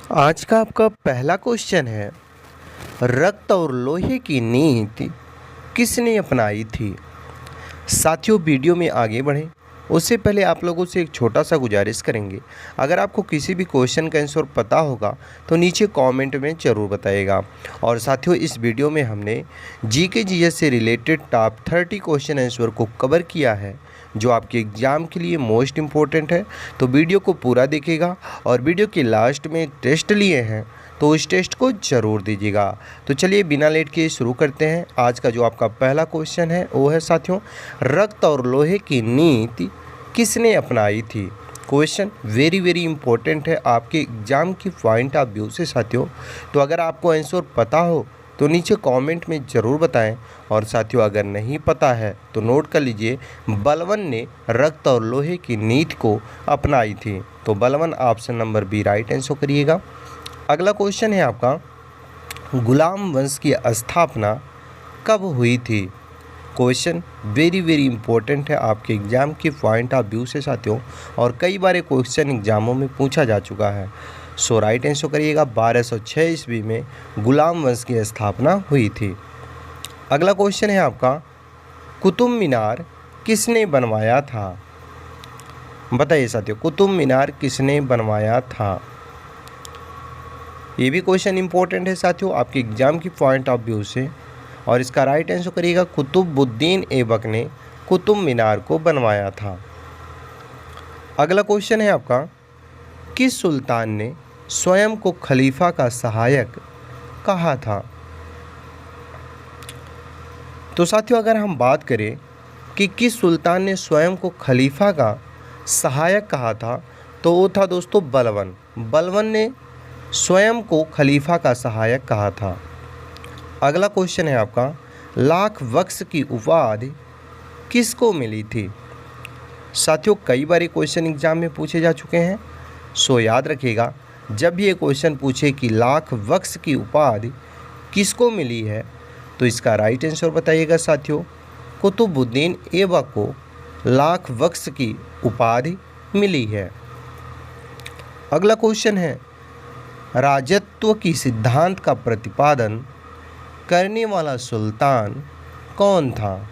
आज का आपका पहला क्वेश्चन है, रक्त और लोहे की नीति किसने अपनाई थी। साथियों, वीडियो में आगे बढ़ें उससे पहले आप लोगों से एक छोटा सा गुजारिश करेंगे। अगर आपको किसी भी क्वेश्चन का आंसर पता होगा तो नीचे कमेंट में ज़रूर बताइएगा। और साथियों, इस वीडियो में हमने जीके जीएस से रिलेटेड टॉप 30 क्वेश्चन आंसर को कवर किया है जो आपके एग्ज़ाम के लिए मोस्ट इम्पोर्टेंट है। तो वीडियो को पूरा देखिएगा और वीडियो के लास्ट में टेस्ट लिए हैं तो उस टेस्ट को ज़रूर दीजिएगा। तो चलिए बिना लेट के शुरू करते हैं। आज का जो आपका पहला क्वेश्चन है वो है साथियों, रक्त और लोहे की नीति किसने अपनाई थी। क्वेश्चन वेरी इंपॉर्टेंट है आपके एग्ज़ाम की पॉइंट ऑफ व्यू से साथियों। तो अगर आपको आंसर पता हो तो नीचे कमेंट में ज़रूर बताएं। और साथियों, अगर नहीं पता है तो नोट कर लीजिए, बलवन ने रक्त और लोहे की नीति को अपनाई थी। तो Balban option number B right answer करिएगा। अगला क्वेश्चन है आपका, गुलाम वंश की स्थापना कब हुई थी। क्वेश्चन वेरी इंपॉर्टेंट है आपके एग्ज़ाम की पॉइंट ऑफ व्यू से साथियों, और कई बार क्वेश्चन एग्जामों में पूछा जा चुका है। सो राइट आंसर करिएगा, 1206 ईस्वी में गुलाम वंश की स्थापना हुई थी। अगला क्वेश्चन है आपका, कुतुब मीनार किसने बनवाया था। बताइए साथियों, कुतुब मीनार किसने बनवाया था। ये भी क्वेश्चन इंपॉर्टेंट है साथियों आपके एग्ज़ाम की पॉइंट ऑफ व्यू से, और इसका राइट आंसर करिएगा, कुतुबुद्दीन ऐबक ने कुतुब मीनार को बनवाया था। अगला क्वेश्चन है आपका, किस सुल्तान ने स्वयं को खलीफा का सहायक कहा था। तो साथियों, अगर हम बात करें कि किस सुल्तान ने स्वयं को खलीफा का सहायक कहा था तो वो था दोस्तों बलवन। बलवन ने स्वयं को खलीफा का सहायक कहा था। अगला क्वेश्चन है आपका, लाख वक्स की उपाधि किसको मिली थी। साथियों, कई बार ये क्वेश्चन एग्जाम में पूछे जा चुके हैं। सो याद रखिएगा, जब भी ये क्वेश्चन पूछे कि लाख वक्स की उपाधि किसको मिली है तो इसका राइट आंसर बताइएगा साथियों, कुतुबुद्दीन ऐबक को लाख वक्स की उपाधि मिली है। अगला क्वेश्चन है, राजत्व की सिद्धांत का प्रतिपादन करने वाला सुल्तान कौन था।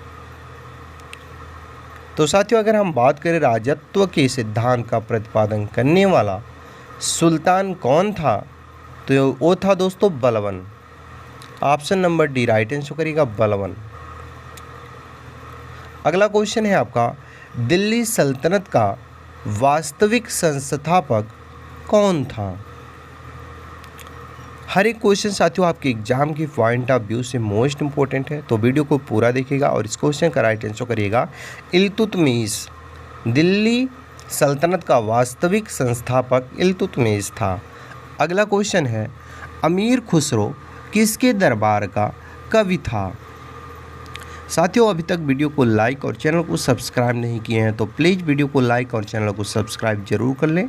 तो साथियों, अगर हम बात करें राजत्व के सिद्धांत का प्रतिपादन करने वाला सुल्तान कौन था तो वो था दोस्तों बलवन। Option number D right answer करिएगा, बलवन। अगला क्वेश्चन है आपका, दिल्ली सल्तनत का वास्तविक संस्थापक कौन था। हर एक क्वेश्चन साथियों आपके एग्जाम की पॉइंट ऑफ व्यू से मोस्ट इंपॉर्टेंट है, तो वीडियो को पूरा देखिएगा और इस क्वेश्चन का राइट आंसर करिएगा, इल्तुतमिश। दिल्ली सल्तनत का वास्तविक संस्थापक इल्तुतमिश था। अगला क्वेश्चन है, अमीर खुसरो किसके दरबार का कवि था। साथियों, अभी तक वीडियो को लाइक और चैनल को सब्सक्राइब नहीं किए हैं तो प्लीज़ वीडियो को लाइक और चैनल को सब्सक्राइब जरूर कर लें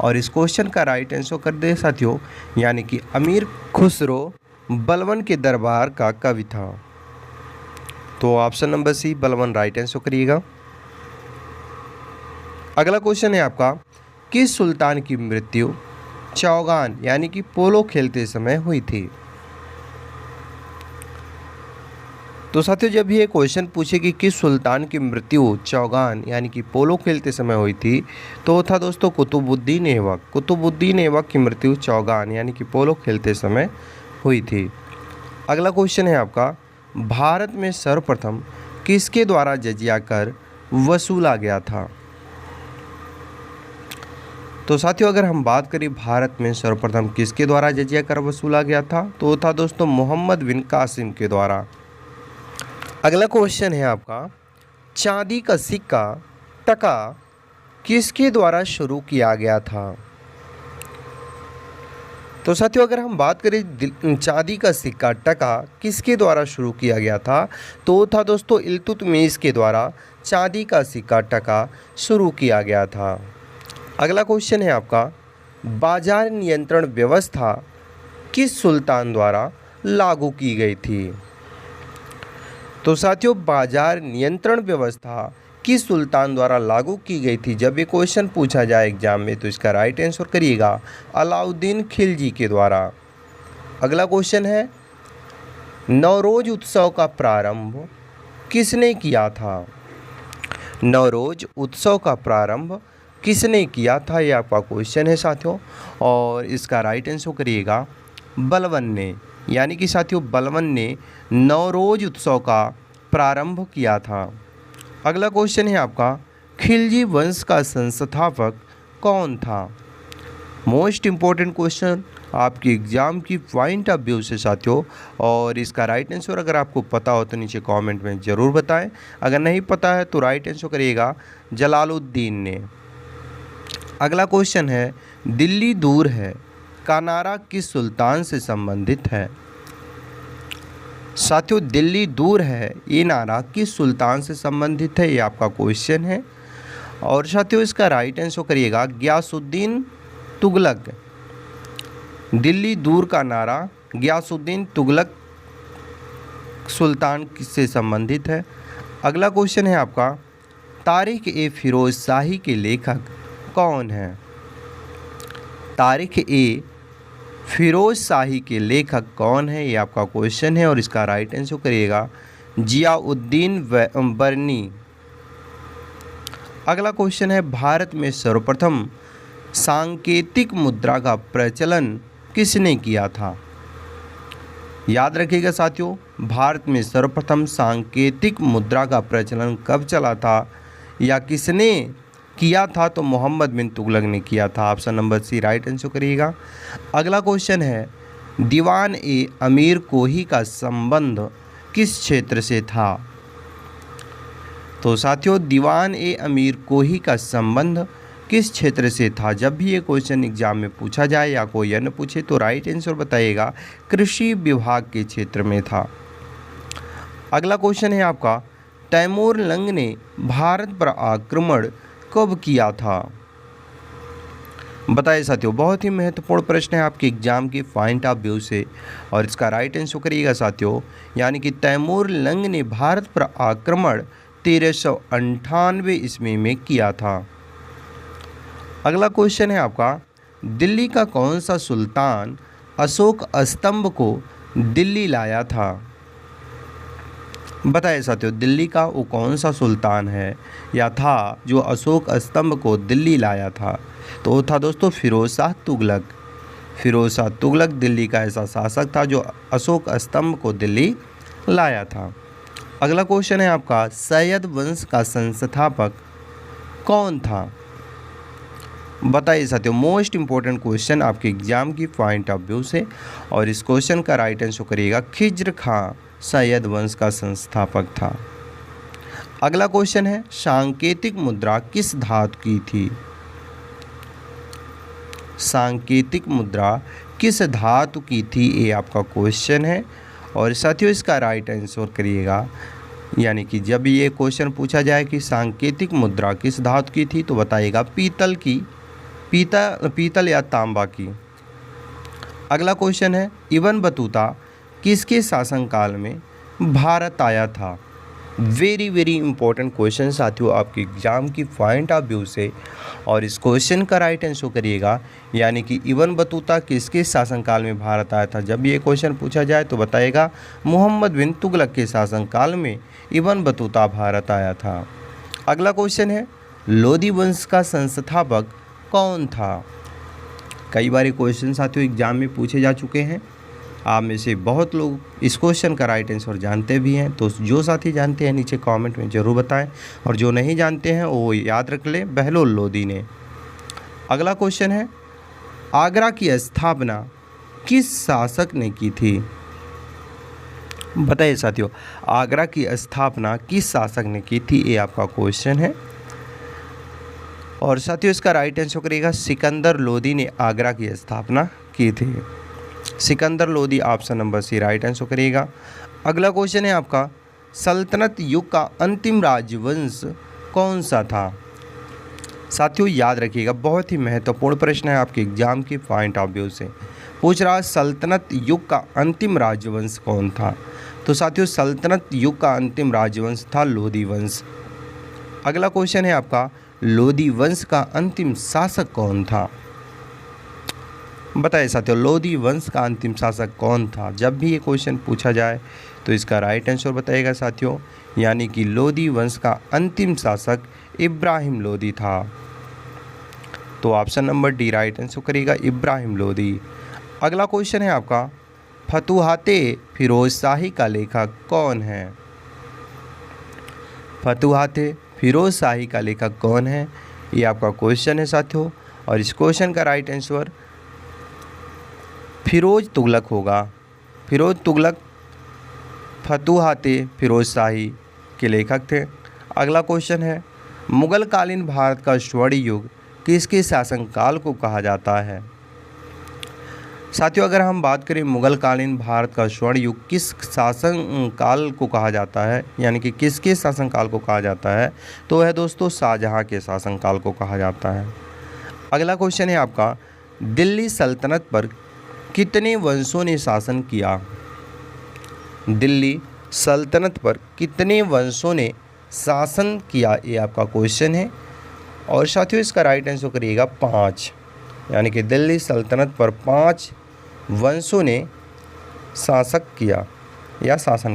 और इस क्वेश्चन का राइट आंसर कर दें साथियों, यानी कि अमीर खुसरो बलवन के दरबार का कवि था। तो ऑप्शन नंबर सी बलवन राइट आंसर करिएगा। अगला क्वेश्चन है आपका, किस सुल्तान की मृत्यु चौगान यानी कि पोलो खेलते समय हुई थी। तो साथियों, जब ये क्वेश्चन पूछे कि किस सुल्तान की मृत्यु चौगान यानी कि पोलो खेलते समय हुई थी तो था दोस्तों कुतुबुद्दीन ऐबक। कुतुबुद्दीन ऐबक की मृत्यु चौगान यानी कि पोलो खेलते समय हुई थी। अगला क्वेश्चन है आपका, भारत में सर्वप्रथम किसके द्वारा जजिया कर वसूला गया था। तो साथियों, अगर हम बात करें भारत में सर्वप्रथम किसके द्वारा जजिया कर वसूला गया था तो वो था दोस्तों मोहम्मद बिन कासिम के द्वारा। अगला क्वेश्चन है आपका, चांदी का सिक्का टका किसके द्वारा शुरू किया गया था। तो साथियों, अगर हम बात करें चांदी का सिक्का टका किसके द्वारा शुरू किया गया था तो वो था दोस्तों इल्तुतमिश के द्वारा चांदी का सिक्का टका शुरू किया गया था। अगला क्वेश्चन है आपका, बाजार नियंत्रण व्यवस्था किस सुल्तान द्वारा लागू की गई थी। तो साथियों, बाजार नियंत्रण व्यवस्था किस सुल्तान द्वारा लागू की गई थी? जब ये क्वेश्चन पूछा जाए एग्जाम में तो इसका राइट आंसर करिएगा अलाउद्दीन खिलजी के द्वारा। अगला क्वेश्चन है, नवरोज उत्सव का प्रारंभ किसने किया था? नवरोज उत्सव का प्रारंभ किसने किया था, ये आपका क्वेश्चन है साथियों। और इसका राइट आंसर करिएगा बलबन ने, यानी कि साथियों बलबन ने नवरोज उत्सव का प्रारंभ किया था। अगला क्वेश्चन है आपका, खिलजी वंश का संस्थापक कौन था? मोस्ट इम्पोर्टेंट क्वेश्चन आपकी एग्ज़ाम की पॉइंट ऑफ व्यू से साथियों। और इसका राइट आंसर अगर आपको पता हो तो नीचे कमेंट में ज़रूर बताएं। अगर नहीं पता है तो राइट आंसर करिएगा जलालुद्दीन ने। अगला क्वेश्चन है, दिल्ली दूर है का नारा किस सुल्तान से संबंधित है? साथियों दिल्ली दूर है ये नारा किस सुल्तान से संबंधित है, ये आपका क्वेश्चन है। और साथियों इसका राइट आंसर करिएगा गियासुद्दीन तुगलक। दिल्ली दूर का नारा गियासुद्दीन तुगलक सुल्तान से संबंधित है। अगला क्वेश्चन है आपका, तारीख ए फिरोज शाही के लेखक कौन है? तारीख ए फिरोज शाही के लेखक कौन है, ये आपका क्वेश्चन है। और इसका राइट आंसर करिएगा जियाउद्दीन बरनी। अगला क्वेश्चन है, भारत में सर्वप्रथम सांकेतिक मुद्रा का प्रचलन किसने किया था? याद रखिएगा साथियों, भारत में सर्वप्रथम सांकेतिक मुद्रा का प्रचलन कब चला था या किसने किया था? तो मोहम्मद बिन तुगलक ने किया था। Option number C right answer करिएगा। अगला क्वेश्चन है, दीवान ए अमीर कोही का संबंध किस क्षेत्र से था? तो साथियों दीवान ए अमीर कोही का संबंध किस क्षेत्र से था? जब भी ये क्वेश्चन एग्जाम में पूछा जाए या कोई अन्य पूछे तो राइट आंसर बताइएगा कृषि विभाग के क्षेत्र में था। अगला क्वेश्चन है आपका, तैमूर लंग ने भारत पर आक्रमण कब किया था? बताइए साथियों, बहुत ही महत्वपूर्ण प्रश्न है आपके एग्जाम की पॉइंट ऑफ व्यू से। और इसका राइट आंसर करिएगा साथियों, यानी कि तैमूर लंग ने भारत पर आक्रमण 1398 ईस्वी में किया था। अगला क्वेश्चन है आपका, दिल्ली का कौन सा सुल्तान अशोक स्तंभ को दिल्ली लाया था? बताइए साथियों, दिल्ली का वो कौन सा सुल्तान है या था जो अशोक स्तंभ को दिल्ली लाया था? तो वो था दोस्तों फिरोज शाह तुगलक। फिरोज शाह तुगलक दिल्ली का ऐसा शासक था जो अशोक स्तंभ को दिल्ली लाया था। अगला क्वेश्चन है आपका, सैयद वंश का संस्थापक कौन था? बताइए साथियों, मोस्ट इम्पोर्टेंट क्वेश्चन आपके एग्जाम की पॉइंट ऑफ व्यू से। और इस क्वेश्चन का राइट आंसर करिएगा खिज्र खां सैयद वंश का संस्थापक था। अगला क्वेश्चन है, सांकेतिक मुद्रा किस धातु की थी? सांकेतिक मुद्रा किस धातु की थी, ये आपका क्वेश्चन है। और साथियों इसका राइट आंसर करिएगा, यानी कि जब ये क्वेश्चन पूछा जाए कि सांकेतिक मुद्रा किस धातु की थी तो बताइएगा पीतल की, पीतल या तांबा की। अगला क्वेश्चन है, इब्न बतूता किसके शासनकाल में भारत आया था? वेरी वेरी इंपॉर्टेंट क्वेश्चन साथियों आपके एग्जाम की पॉइंट ऑफ व्यू से। और इस क्वेश्चन का राइट आंसर करिएगा, यानी कि इब्न बतूता किसके शासनकाल में भारत आया था? जब ये क्वेश्चन पूछा जाए तो बताइएगा मोहम्मद बिन तुगलक के शासनकाल में इब्न बतूता भारत आया था। अगला क्वेश्चन है, लोदी वंश का संस्थापक कौन था? कई बार ये क्वेश्चन साथियों एग्जाम में पूछे जा चुके हैं। आप में से बहुत लोग इस क्वेश्चन का राइट आंसर जानते भी हैं, तो जो साथी जानते हैं नीचे कमेंट में ज़रूर बताएं। और जो नहीं जानते हैं वो याद रख लें, बहलोल लोदी ने। अगला क्वेश्चन है, आगरा की स्थापना किस शासक ने की थी? बताइए साथियों, आगरा की स्थापना किस शासक ने की थी, ये आपका क्वेश्चन है। और साथियों इसका राइट आंसर करिएगा सिकंदर लोदी ने आगरा की स्थापना की थी। Sikandar Lodi option number C right answer करिएगा। अगला क्वेश्चन है आपका, सल्तनत युग का अंतिम राजवंश कौन सा था? साथियों याद रखिएगा, बहुत ही महत्वपूर्ण प्रश्न है आपके एग्जाम की पॉइंट ऑफ व्यू से। पूछ रहा है सल्तनत युग का अंतिम राजवंश कौन था? तो साथियों सल्तनत युग का अंतिम राजवंश था लोदी वंश। अगला क्वेश्चन है आपका, लोधी वंश का अंतिम शासक कौन था? बताइए साथियों, लोधी वंश का अंतिम शासक कौन था? जब भी ये क्वेश्चन पूछा जाए तो इसका राइट आंसर बताइएगा साथियों, यानी कि लोधी वंश का अंतिम शासक इब्राहिम लोधी था। तो option number D right answer करिएगा, इब्राहिम लोधी। अगला क्वेश्चन है आपका, फतुहाते फिरोज शाही का लेखक कौन है? फतुहाते फिरोज शाही का लेखक कौन है, ये आपका क्वेश्चन है साथियों। और इस क्वेश्चन का राइट आंसर फिरोज तुगलक होगा। फिरोज तुगलक फतुहाते फिरोज शाही के लेखक थे। अगला क्वेश्चन है, मुगल कालीन भारत का स्वर्ण युग किसके शासनकाल को कहा जाता है? साथियों, अगर हम बात करें मुगल कालीन भारत का स्वर्ण युग किस शासनकाल को कहा जाता है, यानी कि किसके शासनकाल को कहा जाता है, तो है दोस्तों शाहजहां के शासनकाल को कहा जाता है। अगला क्वेश्चन है आपका, दिल्ली सल्तनत पर कितने वंशों ने शासन किया? दिल्ली सल्तनत पर कितने वंशों ने शासन किया, ये आपका क्वेश्चन है। और साथियों इसका राइट आंसर करिएगा 5, यानी कि दिल्ली सल्तनत पर 5 वंशों ने शासन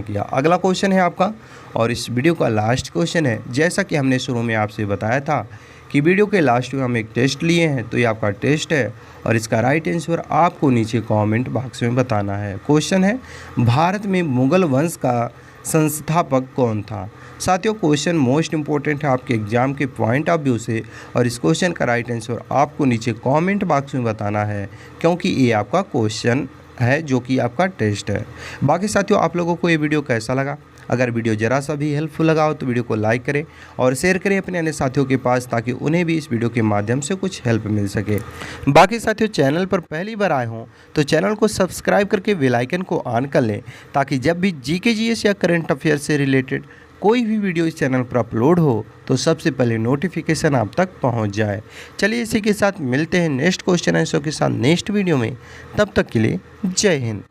किया। अगला क्वेश्चन है आपका, और इस वीडियो का लास्ट क्वेश्चन है। जैसा कि हमने शुरू में आपसे बताया था कि वीडियो के लास्ट में हम एक टेस्ट लिए हैं, तो ये आपका टेस्ट है और इसका राइट आंसर आपको नीचे कमेंट बॉक्स में बताना है। क्वेश्चन है, भारत में मुगल वंश का संस्थापक कौन था? साथियों क्वेश्चन मोस्ट इंपॉर्टेंट है आपके एग्जाम के पॉइंट ऑफ व्यू से, और इस क्वेश्चन का राइट आंसर आपको नीचे कमेंट बॉक्स में बताना है, क्योंकि ये आपका क्वेश्चन है जो कि आपका टेस्ट है। बाकी साथियों आप लोगों को ये वीडियो कैसा लगा? अगर वीडियो ज़रा सा भी हेल्पफुल लगा हो तो वीडियो को लाइक करें और शेयर करें अपने अन्य साथियों के पास, ताकि उन्हें भी इस वीडियो के माध्यम से कुछ हेल्प मिल सके। बाकी साथियों चैनल पर पहली बार आए हों तो चैनल को सब्सक्राइब करके बेल आइकन को ऑन कर लें, ताकि जब भी जीके जीएस या करंट अफेयर से रिलेटेड कोई भी वीडियो इस चैनल पर अपलोड हो तो सबसे पहले नोटिफिकेशन आप तक पहुंच जाए। चलिए इसी के साथ मिलते हैं नेक्स्ट क्वेश्चन आंसर के साथ नेक्स्ट वीडियो में। तब तक के लिए जय हिंद।